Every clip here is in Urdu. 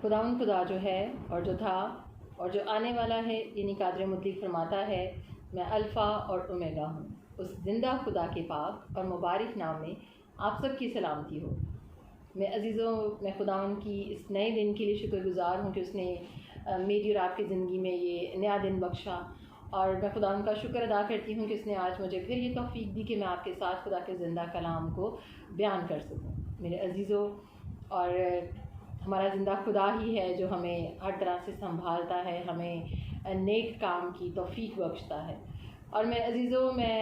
خداوند خدا جو ہے اور جو تھا اور جو آنے والا ہے، یعنی قادر مطلق فرماتا ہے میں الفا اور اومیگا ہوں۔ اس زندہ خدا کے پاک اور مبارک نام میں آپ سب کی سلامتی ہو۔ میں عزیزوں، میں خداوند کی اس نئے دن کے لیے شکر گزار ہوں کہ اس نے میری اور آپ کی زندگی میں یہ نیا دن بخشا، اور میں خداوند کا شکر ادا کرتی ہوں کہ اس نے آج مجھے پھر یہ توفیق دی کہ میں آپ کے ساتھ خدا کے زندہ کلام کو بیان کر سکوں۔ میرے عزیزوں، اور ہمارا زندہ خدا ہی ہے جو ہمیں ہر طرح سے سنبھالتا ہے، ہمیں نیک کام کی توفیق بخشتا ہے۔ اور میں عزیزوں، میں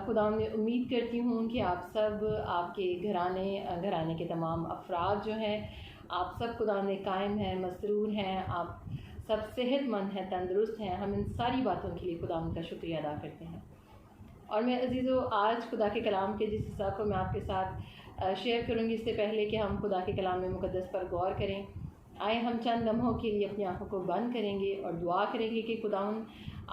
خدا میں امید کرتی ہوں کہ آپ سب، آپ کے گھرانے کے تمام افراد جو ہیں، آپ سب خدا میں قائم ہیں، مسرور ہیں، آپ سب صحت مند ہیں، تندرست ہیں۔ ہم ان ساری باتوں کے لیے خدا کا شکریہ ادا کرتے ہیں۔ اور میں عزیزوں، آج خدا کے کلام کے جس حصہ کو میں آپ کے ساتھ شیئر کروں گی، اس سے پہلے کہ ہم خدا کے کلام مقدس پر غور کریں، آئے ہم چند لمحوں کے لیے اپنی آنکھوں کو بند کریں گے اور دعا کریں گے کہ خداوند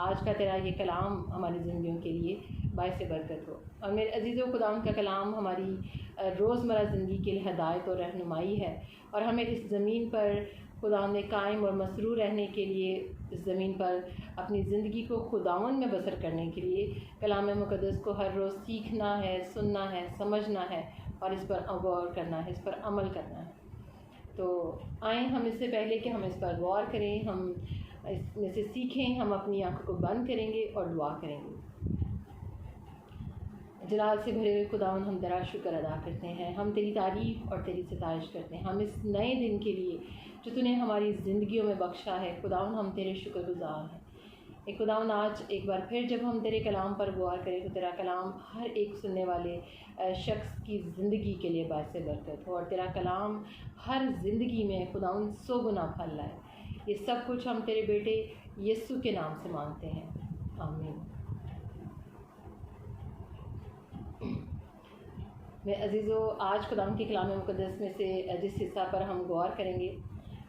آج کا تیرا یہ کلام ہماری زندگیوں کے لیے باعث برکت ہو۔ اور میرے عزیزوں، خداوند کا کلام ہماری روزمرہ زندگی کے لیے ہدایت اور رہنمائی ہے، اور ہمیں اس زمین پر خداوند میں قائم اور مسرور رہنے کے لیے، اس زمین پر اپنی زندگی کو خداوند میں بسر کرنے کے لیے کلام مقدس کو ہر روز سیکھنا ہے، سننا ہے، سمجھنا ہے، اور اس پر غور کرنا ہے، اس پر عمل کرنا ہے۔ تو آئیں ہم اس سے پہلے کہ ہم اس پر غور کریں، ہم اس میں سے سیکھیں، ہم اپنی آنکھوں کو بند کریں گے اور دعا کریں گے۔ جلال سے بھرے ہوئے خداوند، ہم تیرا شکر ادا کرتے ہیں، ہم تیری تعریف اور تیری ستائش کرتے ہیں، ہم اس نئے دن کے لیے جو تو نے ہماری زندگیوں میں بخشا ہے خداوند، ہم تیرے شکر گزار ہیں۔ اے خداوند، آج ایک بار پھر جب ہم تیرے کلام پر غور کریں تو تیرا کلام ہر ایک سننے والے شخص کی زندگی کے لیے باعث برکت ہو، اور تیرا کلام ہر زندگی میں خداوند 100 گنا پھل لائے۔ یہ سب کچھ ہم تیرے بیٹے یسوع کے نام سے مانگتے ہیں، آمین۔ میں عزیزوں، آج خداوند کے کلام مقدس میں سے جس حصہ پر ہم غور کریں گے،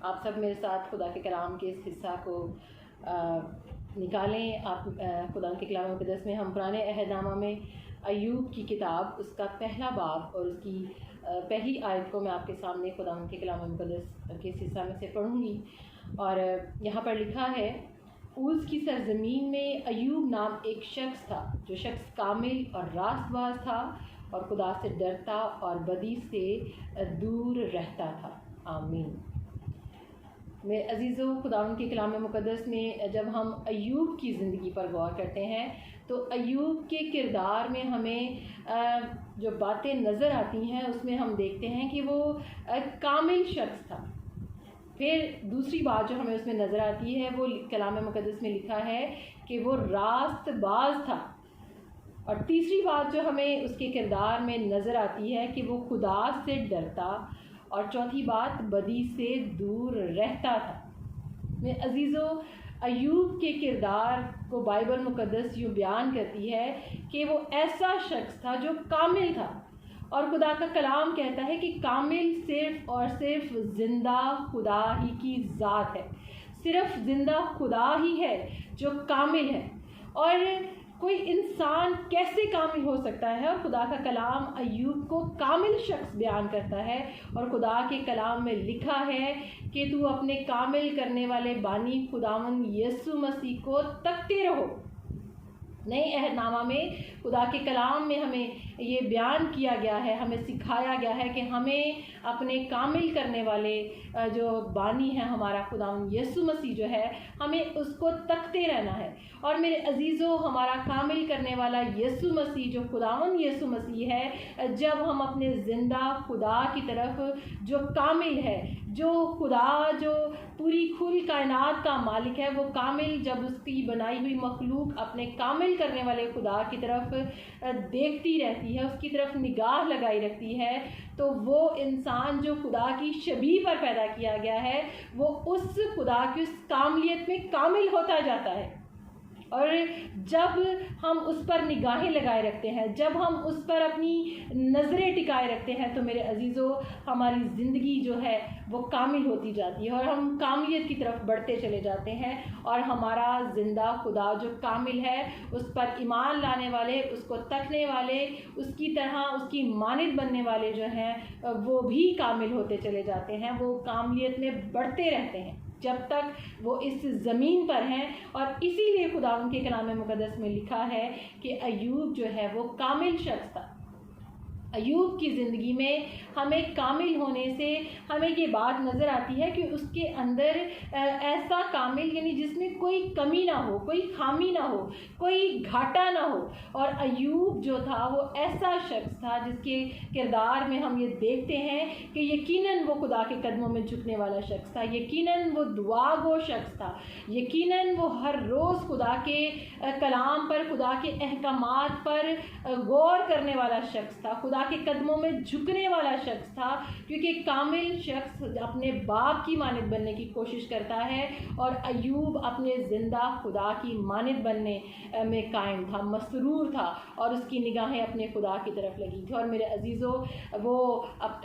آپ سب میرے ساتھ خدا کے کلام کے اس حصہ کو نکالیں۔ آپ خدا کے کلام مقدس میں ہم پرانے عہد نامہ میں ایوب کی کتاب، اس کا پہلا باب اور اس کی پہلی آیت کو میں آپ کے سامنے خدا کے کلام مقدس کے اس حصہ میں سے پڑھوں گی، اور یہاں پر لکھا ہے، اوز کی سرزمین میں ایوب نام ایک شخص تھا، جو شخص کامل اور راست باز تھا اور خدا سے ڈرتا اور بدی سے دور رہتا تھا، آمین۔ میرے عزیزوں، خداوند کے کلام مقدس میں جب ہم ایوب کی زندگی پر غور کرتے ہیں تو ایوب کے کردار میں ہمیں جو باتیں نظر آتی ہیں اس میں ہم دیکھتے ہیں کہ وہ کامل شخص تھا۔ پھر دوسری بات جو ہمیں اس میں نظر آتی ہے، وہ کلام مقدس میں لکھا ہے کہ وہ راست باز تھا، اور تیسری بات جو ہمیں اس کے کردار میں نظر آتی ہے کہ وہ خدا سے ڈرتا، اور چوتھی بات بدی سے دور رہتا تھا۔ میں عزیزوں، ایوب کے کردار کو بائبل مقدس یوں بیان کرتی ہے کہ وہ ایسا شخص تھا جو کامل تھا، اور خدا کا کلام کہتا ہے کہ کامل صرف اور صرف زندہ خدا ہی کی ذات ہے، صرف زندہ خدا ہی ہے جو کامل ہے۔ اور کوئی انسان کیسے کامل ہو سکتا ہے؟ اور خدا کا کلام ایوب کو کامل شخص بیان کرتا ہے، اور خدا کے کلام میں لکھا ہے کہ تو اپنے کامل کرنے والے بانی خداوند یسوع مسیح کو تکتے رہو۔ نئے عہد نامہ میں خدا کے کلام میں ہمیں یہ بیان کیا گیا ہے، ہمیں سکھایا گیا ہے کہ ہمیں اپنے کامل کرنے والے جو بانی ہیں ہمارا خداوند یسوع مسیح جو ہے، ہمیں اس کو تکتے رہنا ہے۔ اور میرے عزیزوں، ہمارا کامل کرنے والا یسوع مسیح جو خداوند یسوع مسیح ہے، جب ہم اپنے زندہ خدا کی طرف جو کامل ہے، جو خدا جو پوری کھلی کائنات کا مالک ہے، وہ کامل جب اس کی بنائی ہوئی مخلوق اپنے کامل کرنے والے خدا کی طرف دیکھتی رہتی ہے، اس کی طرف نگاہ لگائی رکھتی ہے، تو وہ انسان جو خدا کی شبیہ پر پیدا کیا گیا ہے، وہ اس خدا کی اس کاملیت میں کامل ہوتا جاتا ہے۔ اور جب ہم اس پر نگاہیں لگائے رکھتے ہیں، جب ہم اس پر اپنی نظریں ٹکائے رکھتے ہیں، تو میرے عزیزو ہماری زندگی جو ہے وہ کامل ہوتی جاتی ہے اور ہم کاملیت کی طرف بڑھتے چلے جاتے ہیں، اور ہمارا زندہ خدا جو کامل ہے، اس پر ایمان لانے والے، اس کو تکنے والے، اس کی طرح اس کی مانند بننے والے جو ہیں وہ بھی کامل ہوتے چلے جاتے ہیں، وہ کاملیت میں بڑھتے رہتے ہیں جب تک وہ اس زمین پر ہیں۔ اور اسی لیے خدا ان کے کلام مقدس میں لکھا ہے کہ ایوب جو ہے وہ کامل شخص تھا۔ ایوب کی زندگی میں ہمیں کامل ہونے سے ہمیں یہ بات نظر آتی ہے کہ اس کے اندر ایسا کامل، یعنی جس میں کوئی کمی نہ ہو، کوئی خامی نہ ہو، کوئی گھاٹا نہ ہو۔ اور ایوب جو تھا وہ ایسا شخص تھا جس کے کردار میں ہم یہ دیکھتے ہیں کہ یقیناً وہ خدا کے قدموں میں جھکنے والا شخص تھا، یقیناً وہ دعا گو شخص تھا، یقیناً وہ ہر روز خدا کے کلام پر، خدا کے احکامات پر غور کرنے والا شخص تھا، خدا کے قدموں میں جھکنے والا شخص تھا، کیونکہ کامل شخص اپنے باپ کی مانند بننے کی کوشش کرتا ہے، اور ایوب اپنے زندہ خدا کی مانند بننے میں قائم تھا، مسرور تھا، اور اس کی نگاہیں اپنے خدا کی طرف لگی تھی۔ اور میرے عزیزو وہ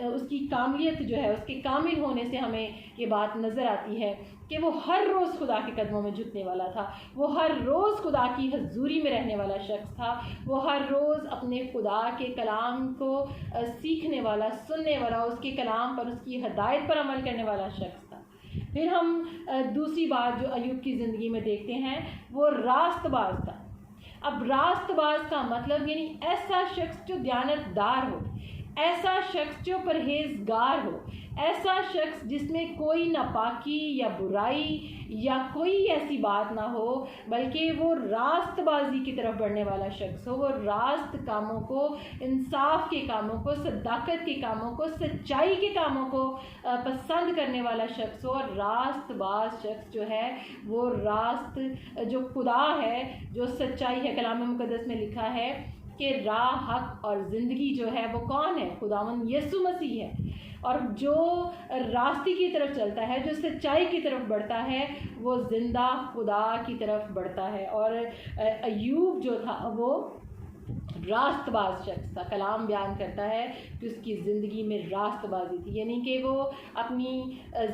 اس کی کاملیت جو ہے، اس کے کامل ہونے سے ہمیں یہ بات نظر آتی ہے کہ وہ ہر روز خدا کے قدموں میں جھکنے والا تھا، وہ ہر روز خدا کی حضوری میں رہنے والا شخص تھا، وہ ہر روز اپنے خدا کے کلام کو سیکھنے والا، سننے والا، اس کے کلام پر، اس کی ہدایت پر عمل کرنے والا شخص تھا۔ پھر ہم دوسری بات جو ایوب کی زندگی میں دیکھتے ہیں وہ راست باز تھا۔ اب راست باز کا مطلب یعنی ایسا شخص جو دیانت دار ہو، ایسا شخص جو پرہیزگار ہو، ایسا شخص جس میں کوئی ناپاکی یا برائی یا کوئی ایسی بات نہ ہو، بلکہ وہ راست بازی کی طرف بڑھنے والا شخص ہو، وہ راست کاموں کو، انصاف کے کاموں کو، صداقت کے کاموں کو، سچائی کے کاموں کو پسند کرنے والا شخص ہو۔ اور راست باز شخص جو ہے وہ راست جو خدا ہے، جو سچائی ہے، کلام مقدس میں لکھا ہے کہ راہ، حق اور زندگی جو ہے وہ کون ہے؟ خداوند یسوع مسیح ہے۔ اور جو راستے کی طرف چلتا ہے، جو سچائی کی طرف بڑھتا ہے، وہ زندہ خدا کی طرف بڑھتا ہے۔ اور ایوب جو تھا وہ راست باز شخص تھا۔ کلام بیان کرتا ہے کہ اس کی زندگی میں راست بازی تھی، یعنی کہ وہ اپنی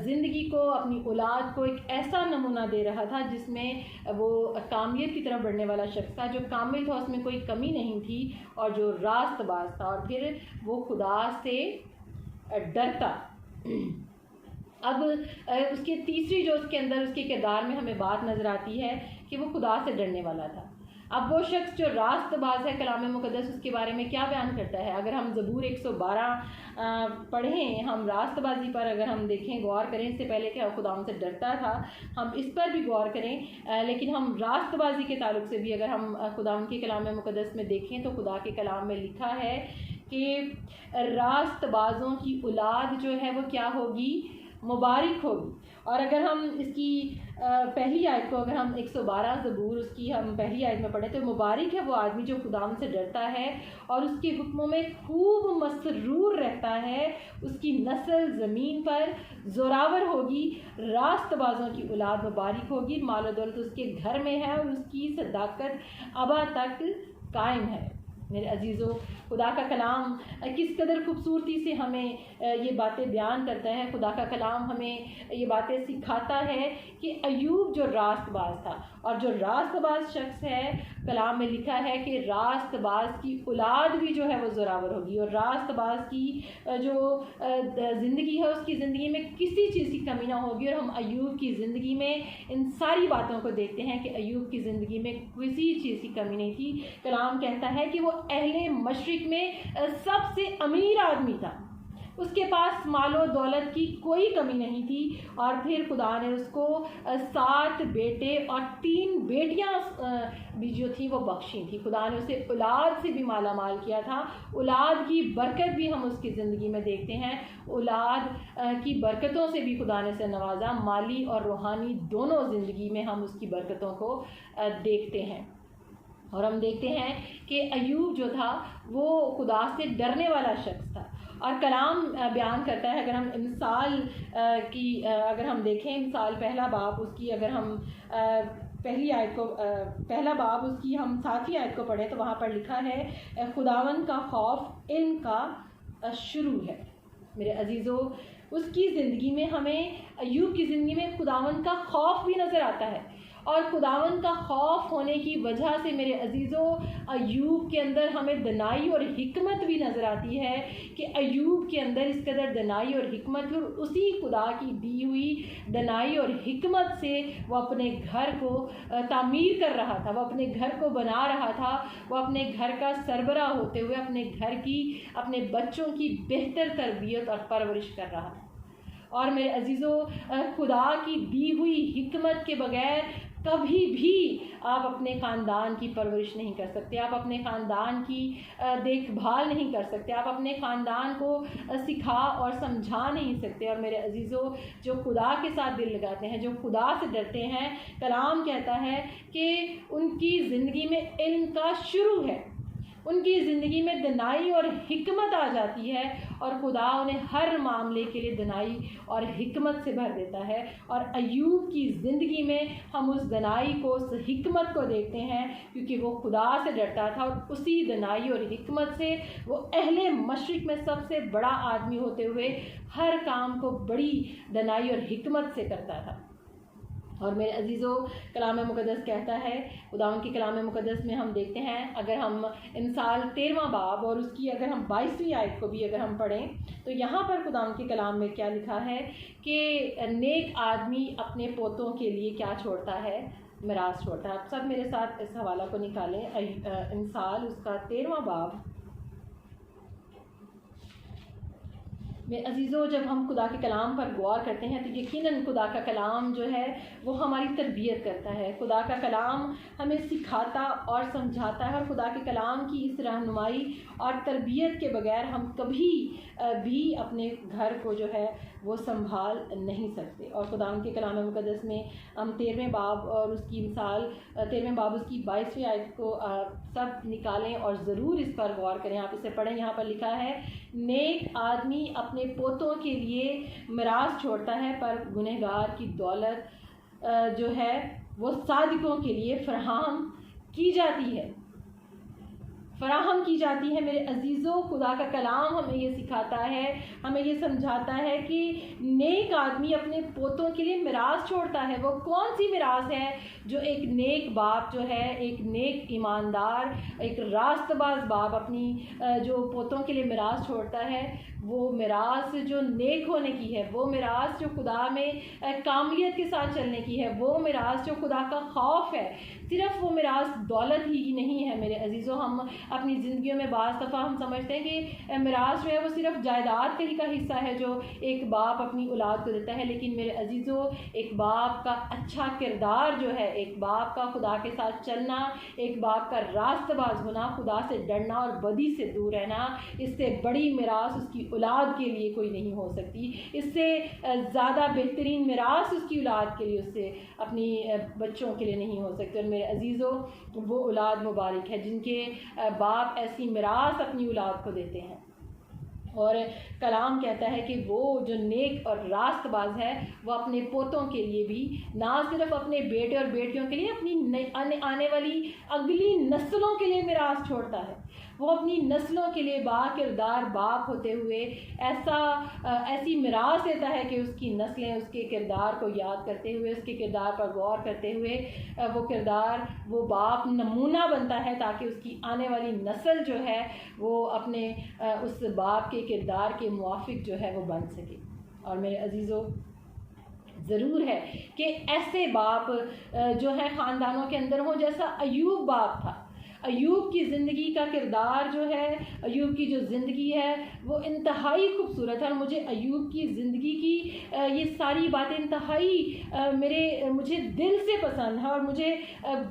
زندگی کو، اپنی اولاد کو ایک ایسا نمونہ دے رہا تھا جس میں وہ کامیت کی طرف بڑھنے والا شخص تھا، جو کامل تھا، اس میں کوئی کمی نہیں تھی، اور جو راست باز تھا، اور پھر وہ خدا سے ڈرتا۔ اب اس کے تیسری جو اس کے اندر اس کے کردار میں ہمیں بات نظر آتی ہے کہ وہ خدا سے ڈرنے والا تھا۔ اب وہ شخص جو راست باز ہے، کلام مقدس اس کے بارے میں کیا بیان کرتا ہے؟ اگر ہم زبور 112 پڑھیں، ہم راست بازی پر اگر ہم دیکھیں، غور کریں، اس سے پہلے کہ خدا ہم سے ڈرتا تھا، ہم اس پر بھی غور کریں، لیکن ہم راست بازی کے تعلق سے بھی اگر ہم خدا کے کلام مقدس میں دیکھیں تو خدا کے کلام میں لکھا ہے کہ راست بازوں کی اولاد جو ہے وہ کیا ہوگی؟ مبارک ہوگی۔ اور اگر ہم اس کی پہلی آیت کو، اگر ہم 112 زبور اس کی ہم پہلی آیت میں پڑھیں تو مبارک ہے وہ آدمی جو خدا سے ڈرتا ہے اور اس کے حکموں میں خوب مسرور رہتا ہے، اس کی نسل زمین پر زوراور ہوگی، راست بازوں کی اولاد مبارک ہوگی، مال و دولت اس کے گھر میں ہے اور اس کی صداقت ابا تک قائم ہے۔ میرے عزیزو، خدا کا کلام کس قدر خوبصورتی سے ہمیں یہ باتیں بیان کرتا ہے۔ خدا کا کلام ہمیں یہ باتیں سکھاتا ہے کہ ایوب جو راست باز تھا، اور جو راست باز شخص ہے، کلام میں لکھا ہے کہ راست باز کی اولاد بھی جو ہے وہ زوراور ہوگی، اور راست باز کی جو زندگی ہے، اس کی زندگی میں کسی چیز کی کمی نہ ہوگی۔ اور ہم ایوب کی زندگی میں ان ساری باتوں کو دیکھتے ہیں کہ ایوب کی زندگی میں کسی چیز کی کمی نہیں تھی۔ کلام کہتا ہے کہ وہ اہل مشرق میں سب سے امیر آدمی تھا، اس کے پاس مال و دولت کی کوئی کمی نہیں تھی، اور پھر خدا نے اس کو 7 بیٹے اور 3 بیٹیاں بھی جو تھیں وہ بخشی تھی۔ خدا نے اسے اولاد سے بھی مالا مال کیا تھا، اولاد کی برکت بھی ہم اس کی زندگی میں دیکھتے ہیں، اولاد کی برکتوں سے بھی خدا نے اسے نوازا، مالی اور روحانی دونوں زندگی میں ہم اس کی برکتوں کو دیکھتے ہیں۔ اور ہم دیکھتے ہیں کہ ایوب جو تھا وہ خدا سے ڈرنے والا شخص تھا، اور کلام بیان کرتا ہے، اگر ہم امثال کی اگر ہم دیکھیں، امثال پہلا باب اس کی اگر ہم پہلی آیت کو پہلا باب اس کی ہم 7ویں آیت کو پڑھیں تو وہاں پر لکھا ہے خداوند کا خوف علم کا شروع ہے۔ میرے عزیزو، اس کی زندگی میں ہمیں ایوب کی زندگی میں خداوند کا خوف بھی نظر آتا ہے، اور خداوند کا خوف ہونے کی وجہ سے میرے عزیزو ایوب کے اندر ہمیں دنائی اور حکمت بھی نظر آتی ہے کہ ایوب کے اندر اس قدر دنائی اور حکمت، اور اسی خدا کی دی ہوئی دنائی اور حکمت سے وہ اپنے گھر کو تعمیر کر رہا تھا، وہ اپنے گھر کو بنا رہا تھا، وہ اپنے گھر کا سربراہ ہوتے ہوئے اپنے گھر کی، اپنے بچوں کی بہتر تربیت اور پرورش کر رہا تھا۔ اور میرے عزیزو، خدا کی دی ہوئی حکمت کے بغیر کبھی بھی آپ اپنے خاندان کی پرورش نہیں کر سکتے، آپ اپنے خاندان کی دیکھ بھال نہیں کر سکتے، آپ اپنے خاندان کو سکھا اور سمجھا نہیں سکتے۔ اور میرے عزیزو، جو خدا کے ساتھ دل لگاتے ہیں، جو خدا سے ڈرتے ہیں، کلام کہتا ہے کہ ان کی زندگی میں علم کا شروع ہے، ان کی زندگی میں دنائی اور حکمت آ جاتی ہے، اور خدا انہیں ہر معاملے کے لیے دنائی اور حکمت سے بھر دیتا ہے۔ اور ایوب کی زندگی میں ہم اس دنائی کو، اس حکمت کو دیکھتے ہیں، کیونکہ وہ خدا سے ڈرتا تھا، اور اسی دنائی اور حکمت سے وہ اہل مشرق میں سب سے بڑا آدمی ہوتے ہوئے ہر کام کو بڑی دنائی اور حکمت سے کرتا تھا۔ اور میرے عزیزو، کلام مقدس کہتا ہے، خداوند کی کلام مقدس میں ہم دیکھتے ہیں، اگر ہم انسال 13واں باب اور اس کی اگر ہم 22ویں آیت کو بھی اگر ہم پڑھیں تو یہاں پر خداوند کے کلام میں کیا لکھا ہے کہ نیک آدمی اپنے پوتوں کے لیے کیا چھوڑتا ہے؟ میراث چھوڑتا ہے۔ آپ سب میرے ساتھ اس حوالہ کو نکالیں، انسال اس کا 13واں باب۔ میرے عزیزو، جب ہم خدا کے کلام پر غور کرتے ہیں تو یقیناً خدا کا کلام جو ہے وہ ہماری تربیت کرتا ہے، خدا کا کلام ہمیں سکھاتا اور سمجھاتا ہے، اور خدا کے کلام کی اس رہنمائی اور تربیت کے بغیر ہم کبھی بھی اپنے گھر کو جو ہے وہ سنبھال نہیں سکتے۔ اور خدا کے کلام مقدس میں ہم 13ویں باب اور اس کی مثال 13ویں باب اس کی 22ویں آیت کو سب نکالیں اور ضرور اس پر غور کریں، آپ اسے پڑھیں۔ یہاں پر لکھا ہے، نیک آدمی اپنے پوتوں کے لیے میراث چھوڑتا ہے، پر گنہگار کی دولت جو ہے وہ صادقوں کے لیے فراہم کی جاتی ہے، فراہم کی جاتی ہے۔ میرے عزیزو، خدا کا کلام ہمیں یہ سکھاتا ہے، ہمیں یہ سمجھاتا ہے کہ نیک آدمی اپنے پوتوں کے لیے میراث چھوڑتا ہے۔ وہ کون سی میراث ہے جو ایک نیک باپ جو ہے، ایک نیک ایماندار، ایک راست باز باپ اپنی جو پوتوں کے لیے میراث چھوڑتا ہے، وہ میراث جو نیک ہونے کی ہے، وہ میراث جو خدا میں کاملیت کے ساتھ چلنے کی ہے، وہ میراث جو خدا کا خوف ہے۔ صرف وہ میراث دولت ہی نہیں ہے میرے عزیزو۔ ہم اپنی زندگیوں میں بعض دفعہ ہم سمجھتے ہیں کہ میراث جو ہے وہ صرف جائیداد کا ہی کا حصہ ہے جو ایک باپ اپنی اولاد کو دیتا ہے، لیکن میرے عزیزو، ایک باپ کا اچھا کردار جو ہے، ایک باپ کا خدا کے ساتھ چلنا، ایک باپ کا راست باز ہونا، خدا سے ڈرنا اور بدی سے دور رہنا، اس سے بڑی میراث اس کی اولاد کے لیے کوئی نہیں ہو سکتی۔ اس سے زیادہ بہترین میراث اس کی اولاد کے لیے، اس سے اپنی بچوں کے لیے نہیں ہو سکتی۔ اور میرے عزیزو، وہ اولاد مبارک ہے جن کے باپ ایسی میراث اپنی اولاد کو دیتے ہیں۔ اور کلام کہتا ہے کہ وہ جو نیک اور راست باز ہے، وہ اپنے پوتوں کے لیے بھی، نہ صرف اپنے بیٹے اور بیٹیوں کے لیے، اپنی آنے والی اگلی نسلوں کے لیے میراث چھوڑتا ہے۔ وہ اپنی نسلوں کے لیے با کردار باپ ہوتے ہوئے ایسی میراث دیتا ہے کہ اس کی نسلیں اس کے کردار کو یاد کرتے ہوئے، اس کے کردار پر غور کرتے ہوئے، وہ کردار، وہ باپ نمونہ بنتا ہے تاکہ اس کی آنے والی نسل جو ہے وہ اپنے اس باپ کے کردار کے موافق جو ہے وہ بن سکے۔ اور میرے عزیزو، ضرور ہے کہ ایسے باپ جو ہے خاندانوں کے اندر ہوں جیسا ایوب باپ تھا۔ ایوب کی زندگی کا کردار جو ہے، ایوب کی جو زندگی ہے وہ انتہائی خوبصورت ہے، اور مجھے ایوب کی زندگی کی یہ ساری باتیں انتہائی مجھے دل سے پسند ہے، اور مجھے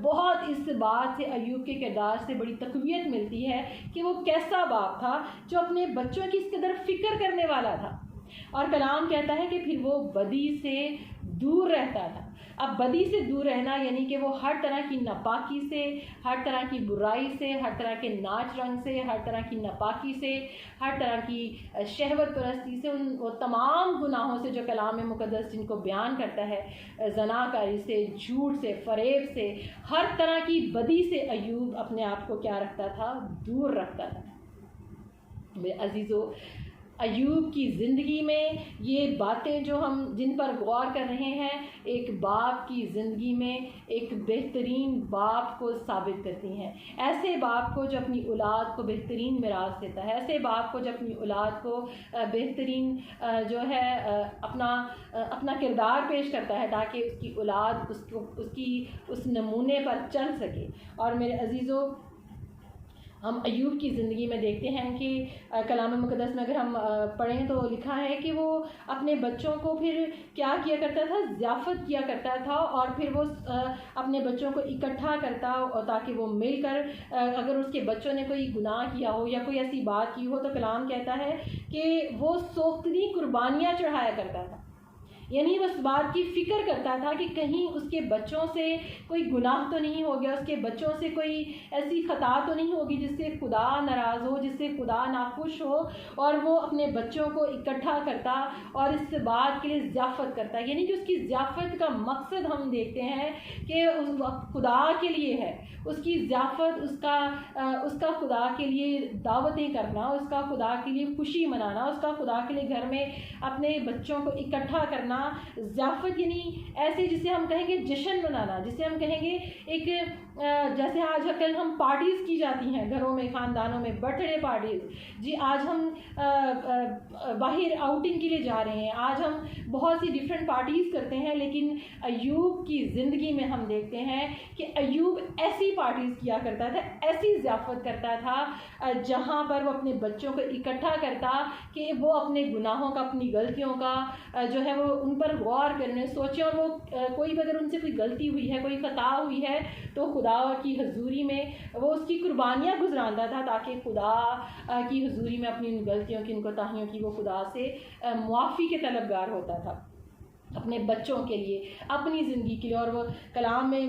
بہت اس بات سے، ایوب کے کردار سے بڑی تقویت ملتی ہے کہ وہ کیسا باپ تھا جو اپنے بچوں کی اس قدر فکر کرنے والا تھا۔ اور کلام کہتا ہے کہ پھر وہ بدی سے دور رہتا تھا. اب بدی سے دور رہنا یعنی کہ وہ ہر طرح کی ناپاکی سے، ہر طرح کی برائی سے، ہر طرح کے ناچ رنگ سے، ہر طرح کی ناپاکی سے، ہر طرح کی شہوت پرستی سے، ان وہ تمام گناہوں سے جو کلام مقدس جن کو بیان کرتا ہے، زناکاری سے، جھوٹ سے، فریب سے، ہر طرح کی بدی سے ایوب اپنے آپ کو کیا رکھتا تھا؟ دور رکھتا تھا. میرے عزیزو، ایوب کی زندگی میں یہ باتیں جو ہم جن پر غور کر رہے ہیں، ایک باپ کی زندگی میں ایک بہترین باپ کو ثابت کرتی ہیں. ایسے باپ کو جو اپنی اولاد کو بہترین میراث دیتا ہے، ایسے باپ کو جو اپنی اولاد کو بہترین جو ہے اپنا کردار پیش کرتا ہے تاکہ اس کی اولاد اس نمونے پر چل سکے. اور میرے عزیزو، ہم ایوب کی زندگی میں دیکھتے ہیں کہ کلام مقدس میں اگر ہم پڑھیں تو لکھا ہے کہ وہ اپنے بچوں کو پھر کیا کیا کرتا تھا؟ ضیافت کیا کرتا تھا، اور پھر وہ اپنے بچوں کو اکٹھا کرتا تاکہ وہ مل کر، اگر اس کے بچوں نے کوئی گناہ کیا ہو یا کوئی ایسی بات کی ہو تو کلام کہتا ہے کہ وہ سوختنی قربانیاں چڑھایا کرتا تھا. یعنی وہ اس بات کی فکر کرتا تھا کہ کہیں اس کے بچوں سے کوئی گناہ تو نہیں ہو گیا، اس کے بچوں سے کوئی ایسی خطا تو نہیں ہوگی جس سے خدا ناراض ہو، جس سے خدا ناخوش ہو. اور وہ اپنے بچوں کو اکٹھا کرتا اور اس بات کے لیے ضیافت کرتا. یعنی کہ اس کی ضیافت کا مقصد ہم دیکھتے ہیں کہ خدا کے لیے ہے. اس کی ضیافت اس کا خدا کے لیے دعوتیں کرنا، اس کا خدا کے لیے خوشی منانا، اس کا خدا کے لیے گھر میں اپنے بچوں کو اکٹھا کرنا. ضیافت یعنی ایسے جسے ہم کہیں گے جشن منانا، جسے ہم کہیں گے ایک جیسے آج کل ہم پارٹیز کی جاتی ہیں گھروں میں، خاندانوں میں، برتھ ڈے پارٹیز. جی آج ہم باہر آؤٹنگ کے لیے جا رہے ہیں، آج ہم بہت سی ڈفرینٹ پارٹیز کرتے ہیں. لیکن ایوب کی زندگی میں ہم دیکھتے ہیں کہ ایوب ایسی پارٹیز کیا کرتا تھا، ایسی ضیافت کرتا تھا جہاں پر وہ اپنے بچوں کو اکٹھا کرتا کہ وہ اپنے گناہوں کا، اپنی غلطیوں کا جو ہے وہ ان پر غور کرنے سوچیں، اور وہ کوئی بھی اگر ان سے کوئی غلطی ہوئی ہے، کوئی خطا ہوئی ہے تو خدا کی حضوری میں وہ اس کی قربانیاں گزرانتا تھا تاکہ خدا کی حضوری میں اپنی ان غلطیوں کی، ان کوتاہیوں کی وہ خدا سے معافی کے طلبگار ہوتا تھا اپنے بچوں کے لیے، اپنی زندگی کے لیے. اور وہ کلام میں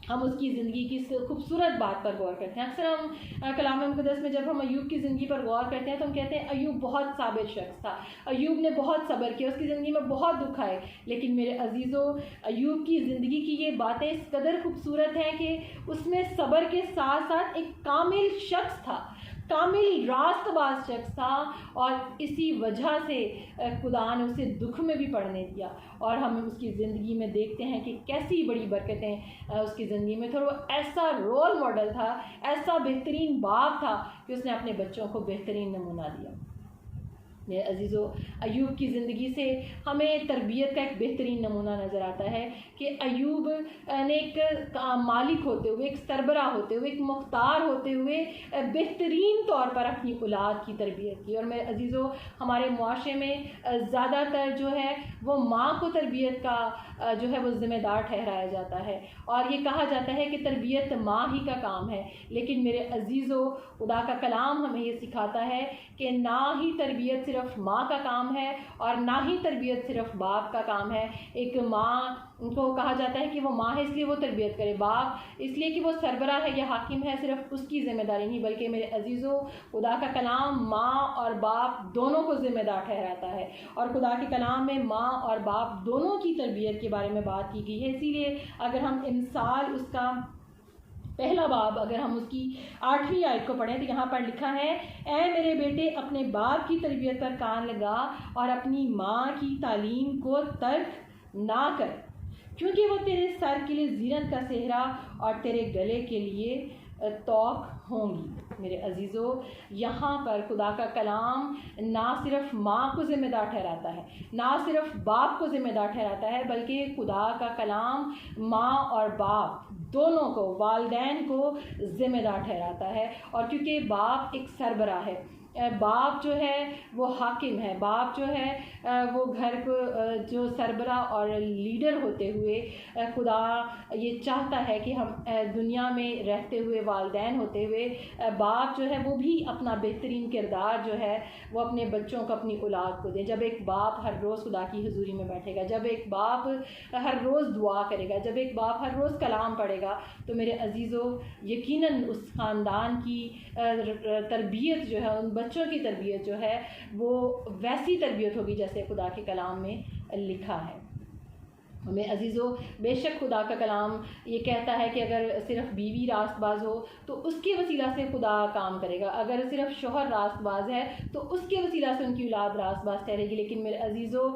ہم اس کی زندگی کی خوبصورت بات پر غور کرتے ہیں. اکثر ہم کلام مقدس میں جب ہم ایوب کی زندگی پر غور کرتے ہیں تو ہم کہتے ہیں ایوب بہت صابر شخص تھا، ایوب نے بہت صبر کیا، اس کی زندگی میں بہت دکھ آئے. لیکن میرے عزیزو، ایوب کی زندگی کی یہ باتیں اس قدر خوبصورت ہیں کہ اس میں صبر کے ساتھ ساتھ ایک کامل شخص تھا، کامل راست باز شخص تھا. اور اسی وجہ سے خدا نے اسے دکھ میں بھی پڑھنے دیا. اور ہم اس کی زندگی میں دیکھتے ہیں کہ کیسی بڑی برکتیں اس کی زندگی میں تھے. وہ ایسا رول ماڈل تھا، ایسا بہترین باپ تھا کہ اس نے اپنے بچوں کو بہترین نمونہ دیا. میرے عزیزو، ایوب کی زندگی سے ہمیں تربیت کا ایک بہترین نمونہ نظر آتا ہے کہ ایوب نے ایک مالک ہوتے ہوئے، ایک سربراہ ہوتے ہوئے، ایک مختار ہوتے ہوئے بہترین طور پر اپنی اولاد کی تربیت کی. اور میرے عزیزو، ہمارے معاشرے میں زیادہ تر جو ہے وہ ماں کو تربیت کا جو ہے وہ ذمہ دار ٹھہرایا جاتا ہے، اور یہ کہا جاتا ہے کہ تربیت ماں ہی کا کام ہے. لیکن میرے عزیزو، خدا کا کلام ہمیں یہ سکھاتا ہے کہ نہ ہی تربیت صرف ماں کا کام ہے اور نہ ہی تربیت صرف باپ کا کام ہے. ایک ماں کو کہا جاتا ہے کہ وہ ماں ہے اس لیے وہ تربیت کرے، باپ اس لیے کہ وہ سربراہ ہے یا حاکم ہے صرف اس کی ذمہ داری نہیں، بلکہ میرے عزیزو، خدا کا کلام ماں اور باپ دونوں کو ذمہ دار ٹھہراتا ہے. اور خدا کے کلام میں ماں اور باپ دونوں کی تربیت کے بارے میں بات کی گئی ہے. اسی لیے اگر ہم امثال اس کا پہلا باب اگر ہم اس کی 8ویں آیت کو پڑھیں تو یہاں پر لکھا ہے، اے میرے بیٹے اپنے باپ کی تربیت پر کان لگا اور اپنی ماں کی تعلیم کو ترک نہ کر، کیونکہ وہ تیرے سر کے لیے زینت کا صحرا اور تیرے گلے کے لیے توق ہوں گی. میرے عزیزو، یہاں پر خدا کا کلام نہ صرف ماں کو ذمہ دار ٹھہراتا ہے، نہ صرف باپ کو ذمہ دار ٹھہراتا ہے، بلکہ خدا کا کلام ماں اور باپ دونوں کو، والدین کو ذمہ دار ٹھہراتا ہے. اور کیونکہ باپ ایک سربراہ ہے، باپ جو ہے وہ حاکم ہے، باپ جو ہے وہ گھر کو جو سربراہ اور لیڈر ہوتے ہوئے خدا یہ چاہتا ہے کہ ہم دنیا میں رہتے ہوئے، والدین ہوتے ہوئے، باپ جو ہے وہ بھی اپنا بہترین کردار جو ہے وہ اپنے بچوں کو، اپنی اولاد کو دیں۔ جب ایک باپ ہر روز خدا کی حضوری میں بیٹھے گا، جب ایک باپ ہر روز دعا کرے گا، جب ایک باپ ہر روز کلام پڑھے گا، تو میرے عزیزو یقیناً اس خاندان کی تربیت جو ہے، ان بچوں کی تربیت جو ہے وہ ویسی تربیت ہوگی جیسے خدا کے کلام میں لکھا ہے۔ ہمیں عزیزو بے شک خدا کا کلام یہ کہتا ہے کہ اگر صرف بیوی راست باز ہو تو اس کے وسیلہ سے خدا کام کرے گا، اگر صرف شوہر راست باز ہے تو اس کے وسیلہ سے ان کی اولاد راست باز ٹھہرے گی۔ لیکن میرے عزیزو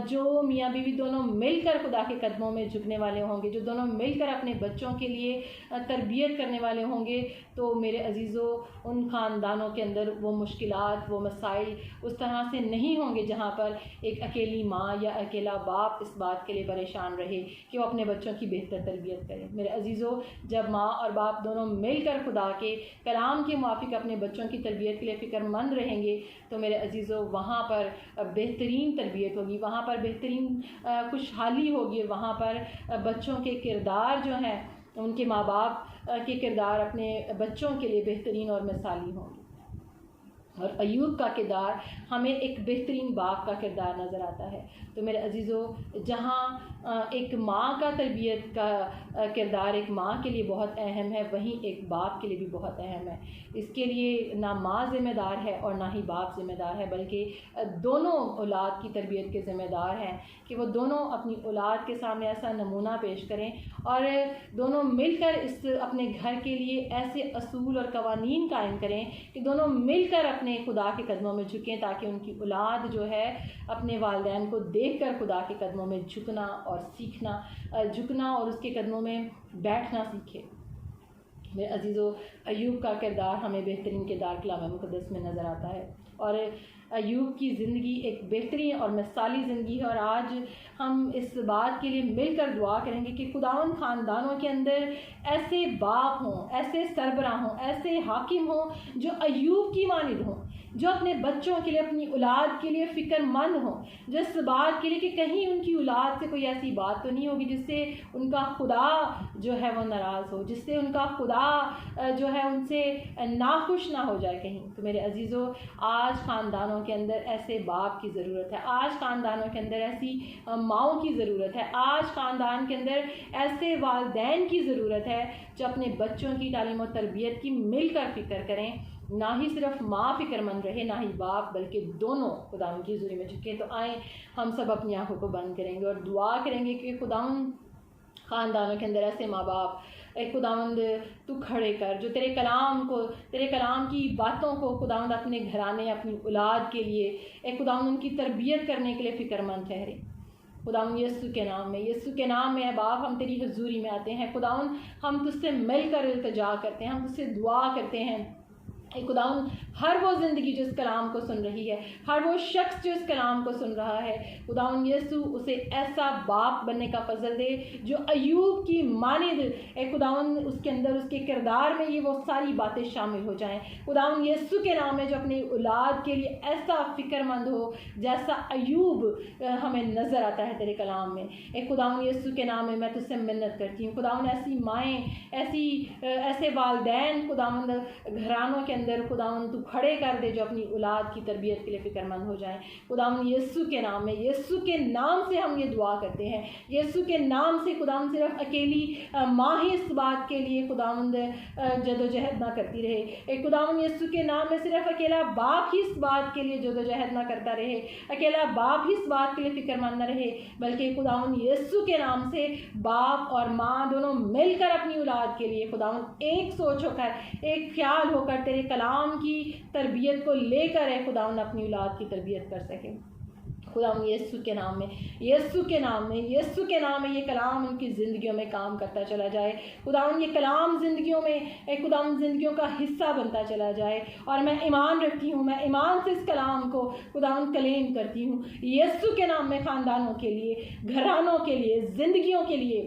جو میاں بیوی دونوں مل کر خدا کے قدموں میں جھکنے والے ہوں گے، جو دونوں مل کر اپنے بچوں کے لیے تربیت کرنے والے ہوں گے، تو میرے عزیزو ان خاندانوں کے اندر وہ مشکلات، وہ مسائل اس طرح سے نہیں ہوں گے جہاں پر ایک اکیلی ماں یا اکیلا باپ اس بات کے لیے پریشان رہے کہ وہ اپنے بچوں کی بہتر تربیت کرے۔ میرے عزیزو جب ماں اور باپ دونوں مل کر خدا کے کلام کے موافق اپنے بچوں کی تربیت کے لیے فکر مند رہیں گے، تو میرے عزیزو وہاں پر بہترین تربیت ہوگی، وہاں پر بہترین خوشحالی ہوگی، وہاں پر بچوں کے کردار جو ہیں، ان کے ماں باپ کے کردار اپنے بچوں کے لیے بہترین اور مثالی ہوں گے۔ اور ایوب کا کردار ہمیں ایک بہترین باپ کا کردار نظر آتا ہے۔ تو میرے عزیزو جہاں ایک ماں کا تربیت کا کردار ایک ماں کے لیے بہت اہم ہے، وہیں ایک باپ کے لیے بھی بہت اہم ہے۔ اس کے لیے نہ ماں ذمہ دار ہے اور نہ ہی باپ ذمہ دار ہے، بلکہ دونوں اولاد کی تربیت کے ذمہ دار ہیں کہ وہ دونوں اپنی اولاد کے سامنے ایسا نمونہ پیش کریں اور دونوں مل کر اس اپنے گھر کے لیے ایسے اصول اور قوانین قائم کریں کہ دونوں مل کر اپنے خدا کے قدموں میں جھکیں، تاکہ ان کی اولاد جو ہے اپنے والدین کو دیکھ کر خدا کے قدموں میں جھکنا اور سیکھنا، جھکنا اور اس کے قدموں میں بیٹھنا سیکھے۔ میرے عزیزو ایوب کا کردار ہمیں بہترین کردار کلام مقدس میں نظر آتا ہے، اور ایوب کی زندگی ایک بہترین اور مثالی زندگی ہے۔ اور آج ہم اس بات کے لیے مل کر دعا کریں گے کہ خداوند خاندانوں کے اندر ایسے باپ ہوں، ایسے سربراہ ہوں، ایسے حاکم ہوں جو ایوب کی مانند ہوں، جو اپنے بچوں کے لیے، اپنی اولاد کے لیے فکر مند ہوں، جو اس بات کے لیے کہ کہیں ان کی اولاد سے کوئی ایسی بات تو نہیں ہوگی جس سے ان کا خدا جو ہے وہ ناراض ہو، جس سے ان کا خدا جو ہے ان سے ناخوش نہ ہو جائے کہیں۔ تو میرے عزیزو آج خاندانوں کے اندر ایسے باپ کی ضرورت ہے، آج خاندانوں کے اندر ایسی ماؤں کی ضرورت ہے، آج خاندان کے اندر ایسے والدین کی ضرورت ہے جو اپنے بچوں کی تعلیم و تربیت کی مل کر فکر کریں، نہ ہی صرف ماں فکر مند رہے، نہ ہی باپ، بلکہ دونوں خداوند کی حضوری میں جھکیں۔ تو آئیں ہم سب اپنی آنکھوں کو بند کریں گے اور دعا کریں گے کہ خداوند خاندانوں کے اندر ایسے ماں باپ، اے خداوند تو کھڑے کر جو تیرے کلام کی باتوں کو خداوند اپنے گھرانے، اپنی اولاد کے لیے، اے خداوند ان کی تربیت کرنے کے لیے فکر مند ٹھہرے۔ خداوند یسوع کے نام میں اے باپ ہم تیری حضوری میں آتے ہیں، خداوند ہم تجھ سے مل کر التجا کرتے ہیں، ہم تجھ سے دعا کرتے ہیں۔ اے خداوند ہر وہ زندگی جو اس کلام کو سن رہی ہے، ہر وہ شخص جو اس کلام کو سن رہا ہے، خداوند یسوع اسے ایسا باپ بننے کا فضل دے جو ایوب کی مانند، اے خداوند اس کے اندر، اس کے کردار میں یہ وہ ساری باتیں شامل ہو جائیں۔ خداوند یسوع کے نام میں جو اپنی اولاد کے لیے ایسا فکر مند ہو جیسا ایوب ہمیں نظر آتا ہے تیرے کلام میں۔ اے خداوند یسوع کے نام میں تجھ سے منت کرتی ہوں، خداوند ایسی مائیں، ایسے والدین خداوند گھرانوں کے اندر خداوند تو کھڑے کر دے جو اپنی اولاد کی تربیت کے لیے فکر مند ہو جائیں۔ خداوند یسوع کے نام میں، یسوع کے نام سے ہم یہ دعا کرتے ہیں، یسوع کے نام سے خداوند صرف اکیلی ماں ہی اس بات کے لیے خداوند جدوجہد نہ کرتی رہے، اے خداوند یسوع کے نام میں صرف اکیلا باپ ہی اس بات کے لیے جدوجہد نہ کرتا رہے، اکیلا باپ ہی اس بات کے لیے فکر مند نہ رہے، بلکہ خداوند یسوع کے نام سے باپ اور ماں دونوں مل کر اپنی اولاد کے لیے خداوند ایک سوچ ہو کر، ایک خیال ہو کر تیرے کلام کی تربیت کو لے کر اے خداوند اپنی اولاد کی تربیت کر سکے۔ خداوند یسوع کے نام میں، یسوع کے نام میں، یسوع کے نام میں یہ کلام ان کی زندگیوں میں کام کرتا چلا جائے۔ خداوند یہ کلام زندگیوں میں، اے خداوند زندگیوں کا حصہ بنتا چلا جائے، اور میں ایمان رکھتی ہوں، میں ایمان سے اس کلام کو خداوند کلیم کرتی ہوں، یسوع کے نام میں خاندانوں کے لیے، گھرانوں کے لیے، زندگیوں کے لیے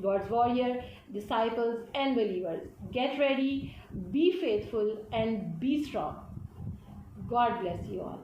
God's warrior, disciples and believers, get ready, be faithful and be strong. God bless you all.